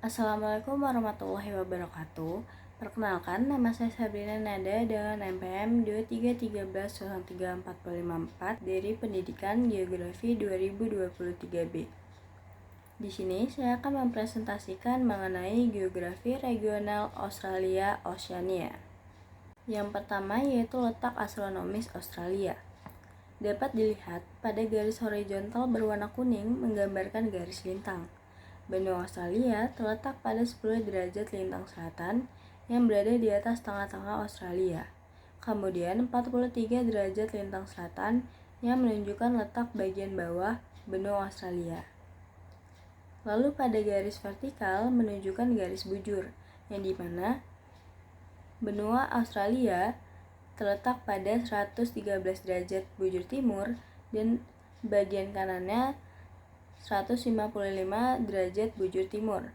Assalamualaikum warahmatullahi wabarakatuh. Perkenalkan, nama saya Sabrina Nada dengan NPM 233113454 dari Pendidikan Geografi 2023B. Di sini saya akan mempresentasikan mengenai geografi regional Australia Oceania. Yang pertama yaitu letak astronomis Australia. Dapat dilihat pada garis horizontal berwarna kuning menggambarkan garis lintang. Benua Australia terletak pada 10 derajat lintang selatan yang berada di atas tengah-tengah Australia. Kemudian 43 derajat lintang selatan yang menunjukkan letak bagian bawah benua Australia. Lalu pada garis vertikal menunjukkan garis bujur, yang dimana benua Australia terletak pada 113 derajat bujur timur dan bagian kanannya 155 derajat bujur timur.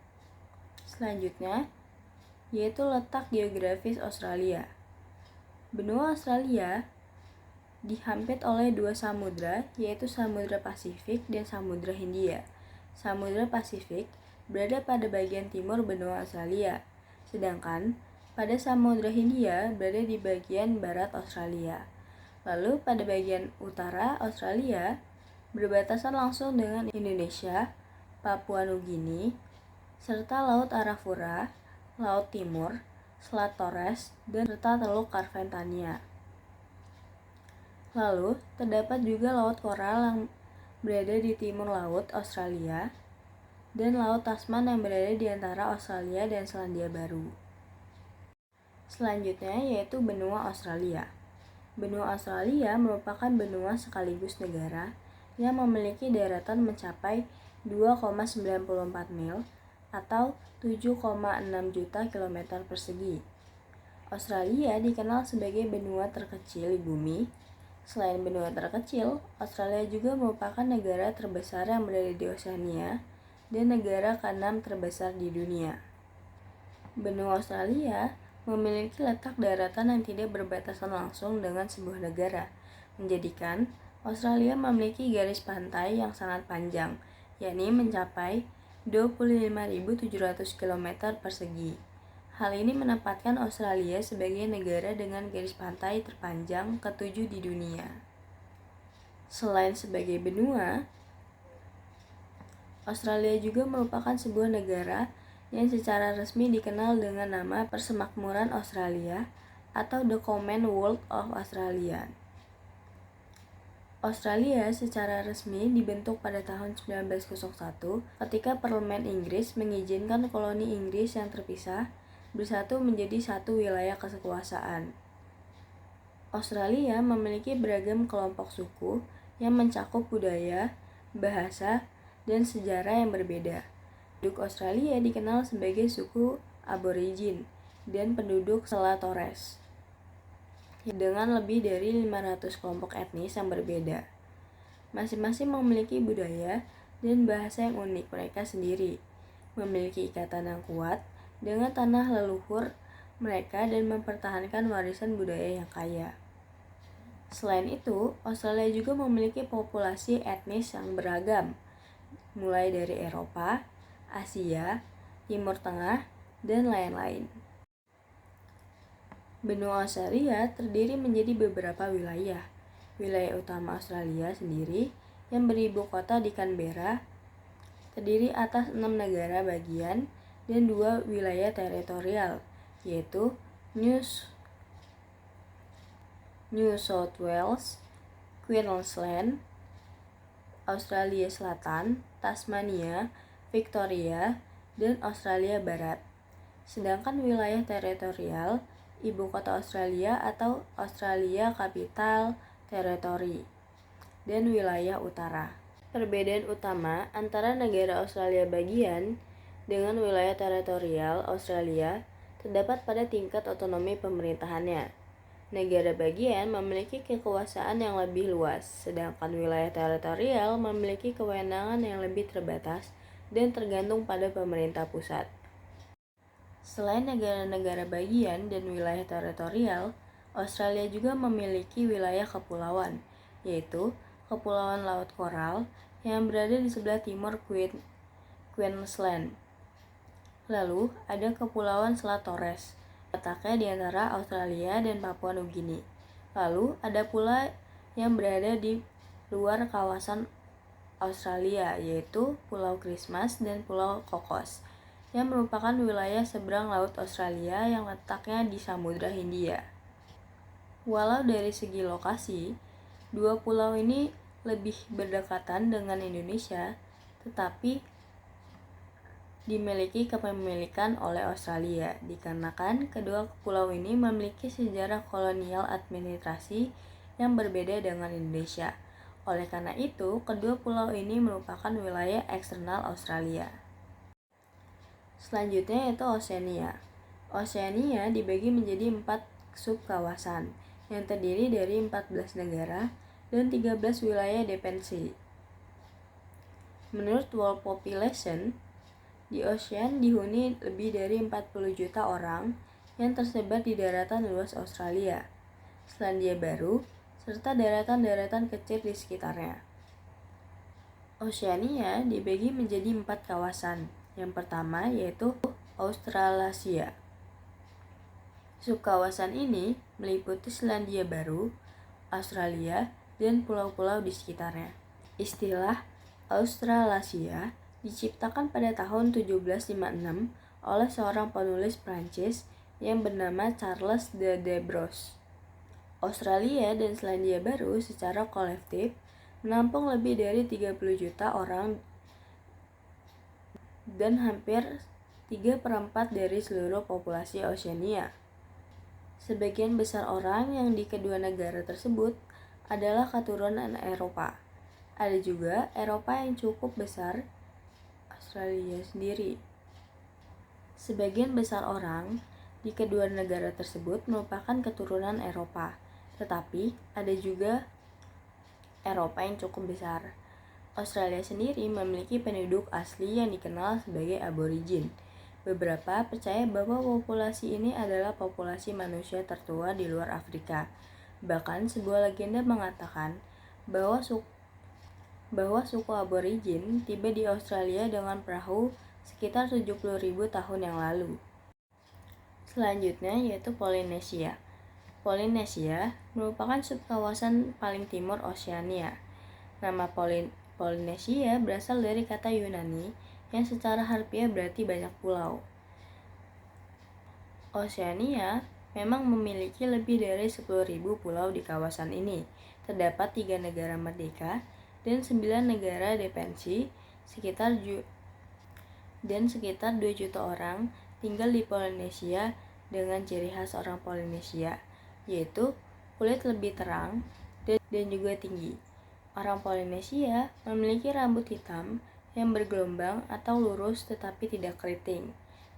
Selanjutnya, yaitu letak geografis Australia. Benua Australia dihampit oleh dua samudra, yaitu Samudra Pasifik dan Samudra Hindia. Samudra Pasifik berada pada bagian timur benua Australia, sedangkan pada Samudra Hindia berada di bagian barat Australia. Lalu pada bagian utara Australia berbatasan langsung dengan Indonesia, Papua Nugini, serta Laut Arafura, Laut Timur, Selat Torres, dan serta Teluk Carpentania. Lalu, terdapat juga Laut Koral yang berada di timur laut Australia dan Laut Tasman yang berada di antara Australia dan Selandia Baru. Selanjutnya yaitu benua Australia. Benua Australia merupakan benua sekaligus negara yang memiliki daratan mencapai 2,94 mil atau 7,6 juta kilometer persegi. Australia dikenal sebagai benua terkecil di bumi. Selain benua terkecil, Australia juga merupakan negara terbesar yang berada di Oceania dan negara ke-6 terbesar di dunia. Benua Australia memiliki letak daratan yang tidak berbatasan langsung dengan sebuah negara, menjadikan Australia memiliki garis pantai yang sangat panjang, yakni mencapai 25.700 km persegi. Hal ini menempatkan Australia sebagai negara dengan garis pantai terpanjang ke-7 di dunia. Selain sebagai benua, Australia juga merupakan sebuah negara yang secara resmi dikenal dengan nama Persemakmuran Australia atau The Commonwealth of Australia. Australia secara resmi dibentuk pada tahun 1901 ketika Parlemen Inggris mengizinkan koloni Inggris yang terpisah bersatu menjadi satu wilayah kekuasaan. Australia memiliki beragam kelompok suku yang mencakup budaya, bahasa, dan sejarah yang berbeda. Penduduk Australia dikenal sebagai suku Aborigin dan penduduk Selat Torres dengan lebih dari 500 kelompok etnis yang berbeda. Masing-masing memiliki budaya dan bahasa yang unik mereka sendiri, memiliki ikatan yang kuat dengan tanah leluhur mereka dan mempertahankan warisan budaya yang kaya. Selain itu, Australia juga memiliki populasi etnis yang beragam, mulai dari Eropa, Asia, Timur Tengah, dan lain-lain. Benua Australia terdiri menjadi beberapa wilayah. Wilayah utama Australia sendiri yang beribu kota di Canberra terdiri atas 6 negara bagian dan 2 wilayah teritorial, yaitu New South Wales, Queensland, Australia Selatan, Tasmania, Victoria, dan Australia Barat. Sedangkan wilayah teritorial, ibu kota Australia atau Australia Capital Territory, dan wilayah utara. Perbedaan utama antara negara Australia bagian dengan wilayah teritorial Australia terdapat pada tingkat otonomi pemerintahannya. Negara bagian memiliki kekuasaan yang lebih luas, sedangkan wilayah teritorial memiliki kewenangan yang lebih terbatas dan tergantung pada pemerintah pusat. Selain negara-negara bagian dan wilayah teritorial, Australia juga memiliki wilayah kepulauan, yaitu Kepulauan Laut Koral yang berada di sebelah timur Queensland. Lalu ada Kepulauan Selat Torres, letaknya di antara Australia dan Papua Nugini. Lalu ada pula yang berada di luar kawasan Australia, yaitu Pulau Christmas dan Pulau Cocos, yang merupakan wilayah seberang Laut Australia yang letaknya di Samudra Hindia. Walau dari segi lokasi, dua pulau ini lebih berdekatan dengan Indonesia, tetapi dimiliki kepemilikan oleh Australia, dikarenakan kedua pulau ini memiliki sejarah kolonial administrasi yang berbeda dengan Indonesia. Oleh karena itu, kedua pulau ini merupakan wilayah eksternal Australia. Selanjutnya yaitu Oceania. Oceania dibagi menjadi 4 subkawasan yang terdiri dari 14 negara dan 13 wilayah dependensi. Menurut World Population, di ocean dihuni lebih dari 40 juta orang yang tersebar di daratan luas Australia, Selandia Baru, serta daratan-daratan kecil di sekitarnya. Oceania dibagi menjadi 4 kawasan. Yang pertama yaitu Australasia. Subkawasan ini meliputi Selandia Baru, Australia, dan pulau-pulau di sekitarnya. Istilah Australasia diciptakan pada tahun 1756 oleh seorang penulis Prancis yang bernama Charles de Debrosses. Australia dan Selandia Baru secara kolektif menampung lebih dari 30 juta orang dan hampir 3/4 dari seluruh populasi Oceania. Sebagian besar orang yang di kedua negara tersebut adalah keturunan Eropa. Ada juga Eropa yang cukup besar, Australia sendiri. Sebagian besar orang di kedua negara tersebut merupakan keturunan Eropa, tetapi ada juga Eropa yang cukup besar. Australia sendiri memiliki penduduk asli yang dikenal sebagai aborigin. Beberapa percaya bahwa populasi ini adalah populasi manusia tertua di luar Afrika. Bahkan sebuah legenda mengatakan bahwa suku aborigin tiba di Australia dengan perahu sekitar 70.000 tahun yang lalu. Selanjutnya yaitu Polinesia. Polinesia merupakan subkawasan paling timur Oceania. Nama Polinesia berasal dari kata Yunani yang secara harfiah berarti banyak pulau. Oceania memang memiliki lebih dari 10.000 pulau di kawasan ini. Terdapat 3 negara merdeka dan 9 negara dependensi, sekitar 2 juta orang tinggal di Polinesia dengan ciri khas orang Polinesia, yaitu kulit lebih terang dan juga tinggi. Orang Polinesia memiliki rambut hitam yang bergelombang atau lurus tetapi tidak keriting,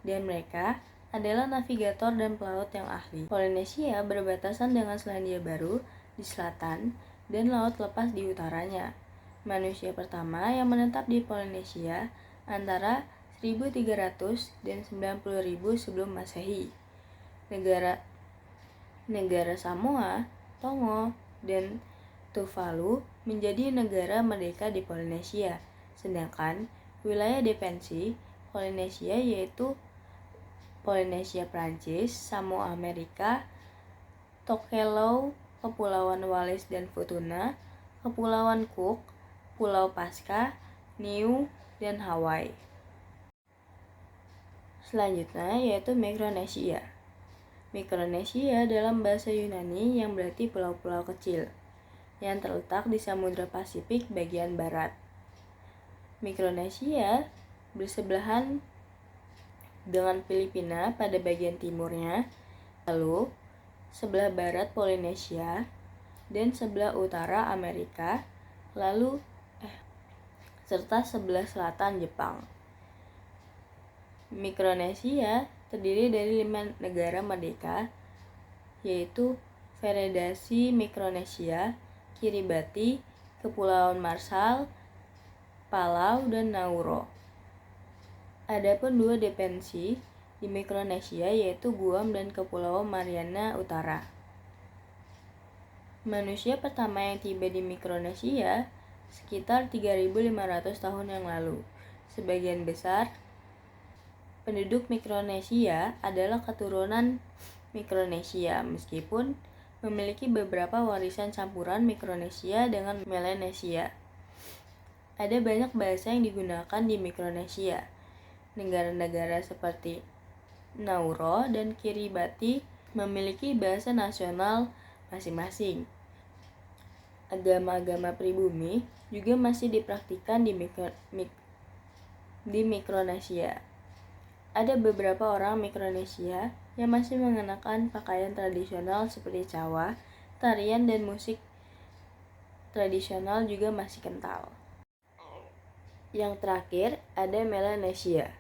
dan mereka adalah navigator dan pelaut yang ahli. Polinesia berbatasan dengan Selandia Baru di selatan dan laut lepas di utaranya. Manusia pertama yang menetap di Polinesia antara 1300 dan 90.000 sebelum Masehi. Negara Samoa, Tonga, dan Tuvalu menjadi negara merdeka di Polinesia. Sedangkan wilayah dependensi Polinesia yaitu Polinesia Prancis, Samoa Amerika, Tokelau, Kepulauan Wallis dan Futuna, Kepulauan Cook, Pulau Pasca, Niue, dan Hawaii. Selanjutnya yaitu Mikronesia. Mikronesia dalam bahasa Yunani yang berarti pulau-pulau kecil yang terletak di Samudra Pasifik bagian barat. Mikronesia bersebelahan dengan Filipina pada bagian timurnya, lalu sebelah barat Polinesia dan sebelah utara Amerika, serta sebelah selatan Jepang. Mikronesia terdiri dari 5 negara merdeka, yaitu Federasi Mikronesia, Kiribati, Kepulauan Marshall, Palau, dan Nauru. Adapun 2 dependensi di Mikronesia yaitu Guam dan Kepulauan Mariana Utara. Manusia pertama yang tiba di Mikronesia sekitar 3.500 tahun yang lalu. Sebagian besar Penduduk Mikronesia adalah keturunan Mikronesia, meskipun memiliki beberapa warisan campuran Mikronesia dengan Melanesia. Ada banyak bahasa yang digunakan di Mikronesia. Negara-negara seperti Nauru dan Kiribati memiliki bahasa nasional masing-masing. Agama-agama pribumi juga masih dipraktikkan di Mikronesia. Ada beberapa orang Mikronesia yang masih mengenakan pakaian tradisional seperti cawa, tarian dan musik tradisional juga masih kental. Yang terakhir ada Melanesia.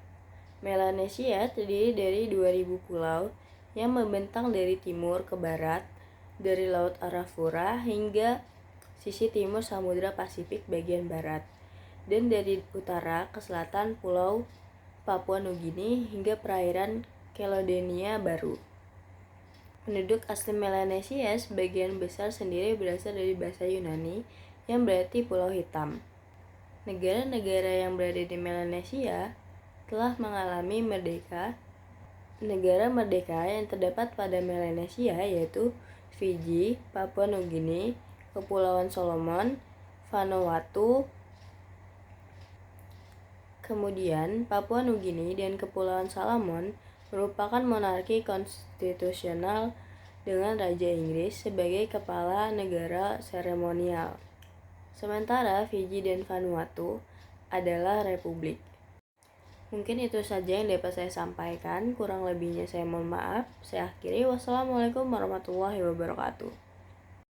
Melanesia terdiri dari 2000 pulau yang membentang dari timur ke barat, dari Laut Arafura hingga sisi timur Samudra Pasifik bagian barat, dan dari utara ke selatan Pulau Papua Nugini hingga perairan Caledonia Baru. Penduduk asli Melanesia sebagian besar sendiri berasal dari bahasa Yunani yang berarti Pulau Hitam. Negara-negara yang berada di Melanesia telah mengalami merdeka. Negara merdeka yang terdapat pada Melanesia yaitu Fiji, Papua Nugini, Kepulauan Solomon, Vanuatu. Kemudian, Papua Nugini dan Kepulauan Solomon merupakan monarki konstitusional dengan Raja Inggris sebagai kepala negara seremonial. Sementara Fiji dan Vanuatu adalah republik. Mungkin itu saja yang dapat saya sampaikan, kurang lebihnya saya mohon maaf. Saya akhiri, wassalamualaikum warahmatullahi wabarakatuh.